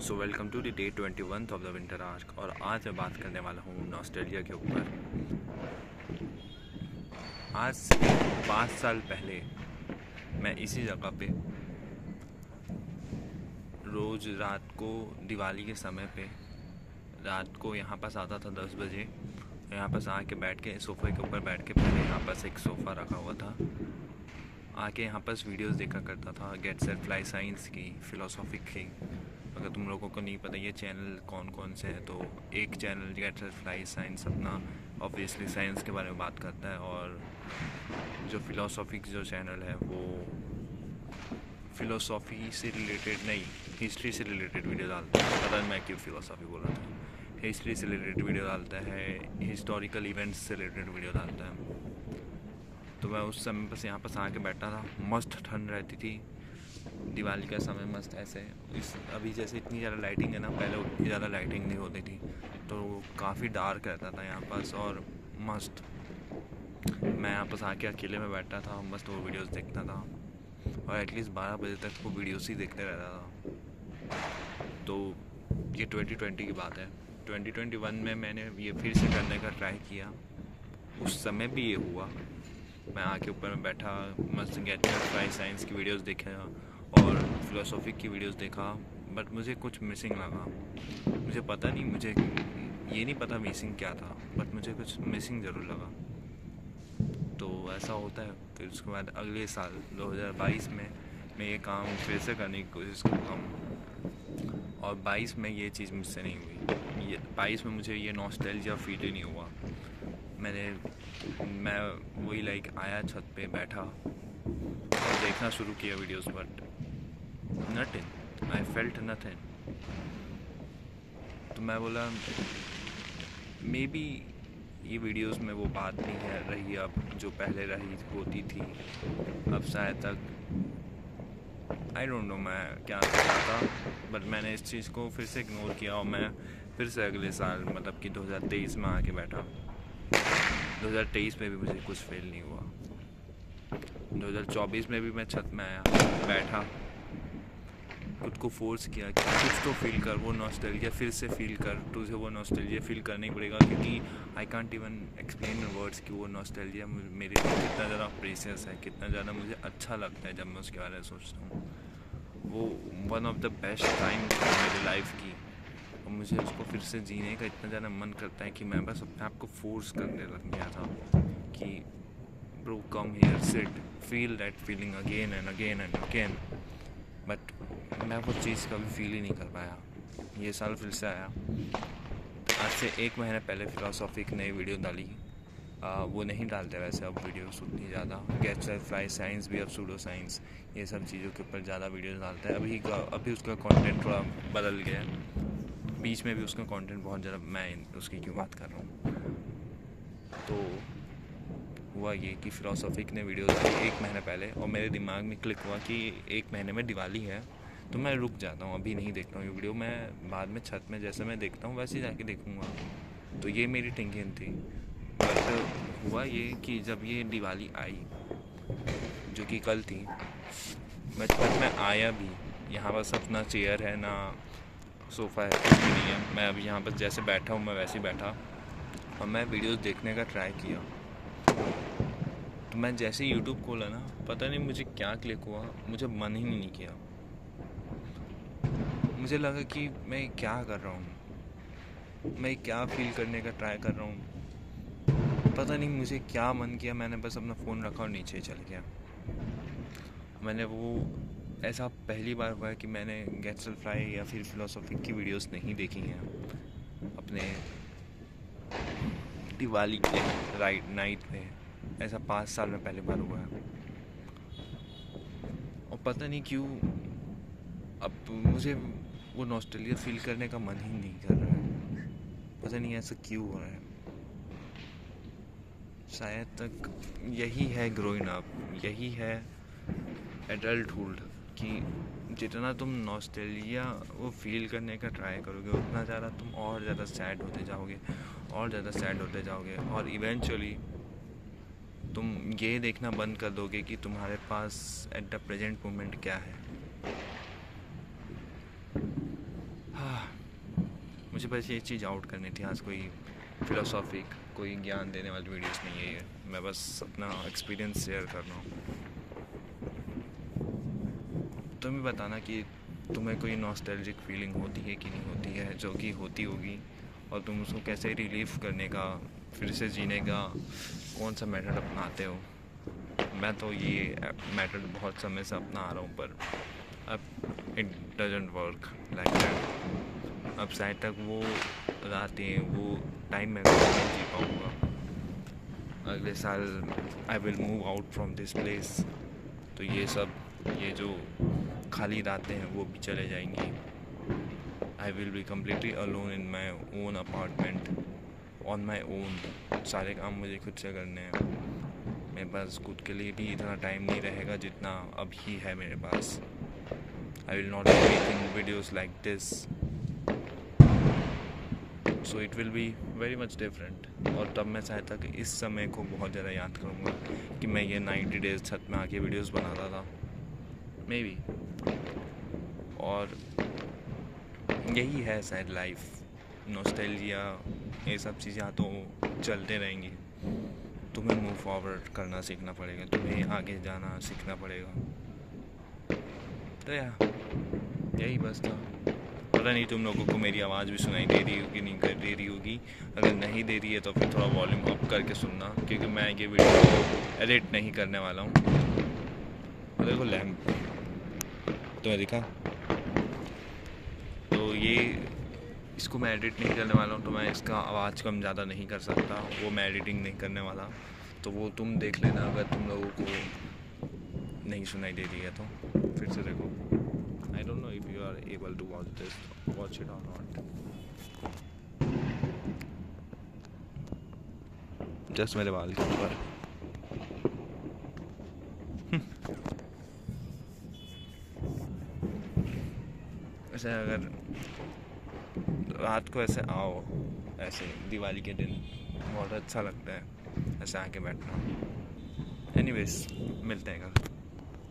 So welcome to the day 21 of the winter arc. और आज मैं बात करने वाला हूँ नॉस्टैल्जिया के ऊपर। आज से 5 साल पहले मैं इसी जगह पे रोज़ रात को दिवाली के समय पे रात को यहाँ पास आता था 10 बजे। यहाँ पास आके बैठ के सोफ़े के ऊपर बैठ के, पहले यहाँ पास एक सोफ़ा रखा हुआ था, आके यहाँ पास वीडियोस देखा करता था गेट सेट फ्लाई साइंस की, फिलोसॉफी की। अगर तुम लोगों को नहीं पता ये चैनल कौन कौन से हैं, तो एक channel get set fly science अपना ऑब्वियसली साइंस के बारे में बात करता है, और जो फिलोसॉफी जो चैनल है वो फिलोसॉफी से रिलेटेड नहीं, हिस्ट्री से रिलेटेड वीडियो डालता है। पता नहीं मैं क्यों फिलोसॉफी बोला था। हिस्ट्री से रिलेटेड वीडियो डालता है, हिस्टोरिकल इवेंट्स से रिलेटेड वीडियो डालता है। तो मैं उस समय बस यहाँ पर आके बैठा था। मस्त ठंड रहती थी, दिवाली का समय मस्त ऐसे। इस अभी जैसे इतनी ज़्यादा लाइटिंग है ना, पहले उतनी ज़्यादा लाइटिंग नहीं होती थी, तो काफ़ी डार्क रहता था यहाँ पास। और मस्त मैं यहाँ पास आके अकेले में बैठा था, मस्त वो वीडियोस देखता था, और एटलीस्ट 12 बजे तक वो वीडियोस ही देखते रहता था। तो ये 2020 की बात है। 2021 में मैंने ये फिर से करने का ट्राई किया। उस समय भी ये हुआ। मैं आके ऊपर में बैठा, मस्त गेट फ्लाई साइंस की वीडियोस देखा और फिलोसॉफी की वीडियोस देखा, बट मुझे कुछ मिसिंग लगा। मुझे पता नहीं, मुझे ये नहीं पता मिसिंग क्या था, बट मुझे कुछ मिसिंग ज़रूर लगा। तो ऐसा होता है। फिर उसके बाद अगले साल 2022 में मैं ये काम फिर से करने की कोशिश करता हूँ, और 22 में ये चीज़ मुझसे नहीं हुई। ये 22 में मुझे ये नॉस्टैल्जिया फील ही नहीं हुआ। मैं वही आया, छत पे बैठा और देखना शुरू किया videos, but nothing, I felt nothing. तो मैं बोला मे बी ये वीडियोस में वो बात नहीं है रही अब जो पहले रही होती थी। अब शायद तक आई डोंट नो मैं क्या कर रहा था, बट मैंने इस चीज़ को फिर से इग्नोर किया, और मैं फिर से अगले साल मतलब कि 2023 में आके बैठा। 2023 में भी मुझे कुछ फेल नहीं हुआ। 2024 में भी मैं छत में आया, बैठा, खुद को फोर्स किया कि कुछ तो फील कर, वो नॉस्टैल्जिया फिर से फील कर, तुझे वो नॉस्टैल्जिया फील करना ही पड़ेगा, क्योंकि I can't even explain in words कि वो नॉस्टैल्जिया मेरे लिए कितना ज़्यादा प्रेशियस है, कितना ज़्यादा मुझे अच्छा लगता है जब मैं उसके बारे में सोचता हूँ। वो one of the best time मेरी लाइफ की, और मुझे उसको फिर से जीने का इतना ज़्यादा मन करता है कि मैं बस अपने आप को फोर्स करने लग गया था कि bro come here, sit, feel that feeling again and again and again. But मैं वो चीज़ कभी फील ही नहीं कर पाया। ये साल फिर से आया। आज से 1 महीने पहले फिलोसॉफी की नई वीडियो डाली। वो नहीं डालते वैसे अब वीडियोस उतनी ज़्यादा। गेट सेट फ्लाई साइंस भी अब सूडो साइंस, ये सब चीज़ों के ऊपर ज़्यादा वीडियोस डालता है। अभी उसका कंटेंट थोड़ा बदल गया है। बीच में भी उसका कंटेंट बहुत ज़्यादा, मैं उसकी क्यों बात कर रहा हूँ। तो हुआ ये कि फिलोसॉफी ने वीडियो डाली 1 महीने पहले, और मेरे दिमाग में क्लिक हुआ कि 1 महीने में दिवाली है, तो मैं रुक जाता हूँ, अभी नहीं देखता हूँ ये वीडियो। मैं बाद में छत में जैसे मैं देखता हूँ वैसे ही जाके देखूँगा। तो ये मेरी थिंकिंग थी। बट हुआ ये कि जब ये दिवाली आई, जो कि कल थी, मैं छत में आया भी। यहाँ बस अपना चेयर है ना सोफ़ा है, कुछ भी नहीं है। मैं अभी यहाँ पर जैसे बैठा हूँ मैं वैसे ही बैठा, और मैं वीडियोस देखने का ट्राई किया। तो मैं जैसे यूट्यूब खोला ना, पता नहीं मुझे क्या क्लिक हुआ, मुझे मन ही नहीं किया। मुझे लगा कि मैं क्या कर रहा हूँ, मैं क्या फील करने का ट्राई कर रहा हूँ। पता नहीं मुझे क्या मन किया, मैंने बस अपना फ़ोन रखा और नीचे चल गया। मैंने वो ऐसा पहली बार हुआ है कि मैंने गेट सेट फ्लाई या फिर फिलोसॉफी की वीडियोस नहीं देखी हैं अपने दिवाली के राइट नाइट पे। ऐसा 5 साल में पहली बार हुआ है, और पता नहीं क्यों अब मुझे वो नॉस्टैल्जिया फील करने का मन ही नहीं कर रहा है। पता नहीं ऐसा क्यों हो रहा है। शायद तक यही है ग्रोइंग अप, यही है एडल्टहुड, कि जितना तुम नॉस्टैल्जिया वो फील करने का ट्राई करोगे, उतना ज़्यादा तुम और ज़्यादा सैड होते जाओगे, और ज़्यादा सैड होते जाओगे, और इवेंचुअली तुम ये देखना बंद कर दोगे कि तुम्हारे पास एट द प्रेजेंट मोमेंट क्या है। मुझे बस ये चीज़ आउट करनी थी आज। कोई फिलोसॉफिक कोई ज्ञान देने वाली वीडियोस नहीं है ये, मैं बस अपना एक्सपीरियंस शेयर कर रहा हूँ। तुम भी बताना कि तुम्हें कोई नॉस्टैल्जिक फीलिंग होती है कि नहीं होती है, जो कि होती होगी, और तुम उसको कैसे रिलीफ करने का, फिर से जीने का कौन सा मेथड अपनाते हो। मैं तो ये मेथड बहुत समय से अपना आ रहा हूँ, पर अब it doesn't work like that. अब शायद तक वो रातें, वो टाइम मैं नहीं जी पाऊँगा। अगले साल I will move out from this place, तो ये सब, ये जो खाली रातें हैं वो भी चले जाएंगी। I will be completely alone in my own apartment on my own. सारे काम मुझे खुद से करने हैं। मेरे पास खुद के लिए भी इतना टाइम नहीं रहेगा जितना अभी है मेरे पास। I will not be making videos like this, so it will be very much different. और तब मैं शायद तक इस समय को बहुत ज़्यादा याद करूँगा कि मैं ये 90 डेज़ छत में आके वीडियोज़ बनाता था, मे बी। और यही है शायद लाइफ, नॉस्टैल्जिया, ये सब चीज़ें तो चलते रहेंगी। तुम्हें मूव फॉरवर्ड करना सीखना पड़ेगा, तुम्हें आगे जाना सीखना पड़ेगा। तो यही बस था। पता नहीं तुम लोगों को मेरी आवाज़ भी सुनाई दे रही होगी, नहीं कर दे रही होगी। अगर नहीं दे रही है तो फिर थोड़ा वॉल्यूम अप करके सुनना, क्योंकि मैं ये वीडियो को एडिट नहीं करने वाला हूँ। देखो लैम्प तुम्हें दिखा, तो ये इसको मैं एडिट नहीं करने वाला हूँ, तो मैं इसका आवाज़ कम ज़्यादा नहीं कर सकता, वो मैं एडिटिंग नहीं करने वाला। तो वो तुम देख लेना अगर तुम लोगों को नहीं सुनाई दे रही है तो फिर से देखो। I don't know if you are able to watch this, watch it or not. Just मेरे बाल के ऊपर। ऐसे अगर रात को ऐसे आओ, ऐसे दिवाली के दिन बहुत अच्छा लगता है ऐसे आके बैठना। एनीवेज, मिलते हैं कल।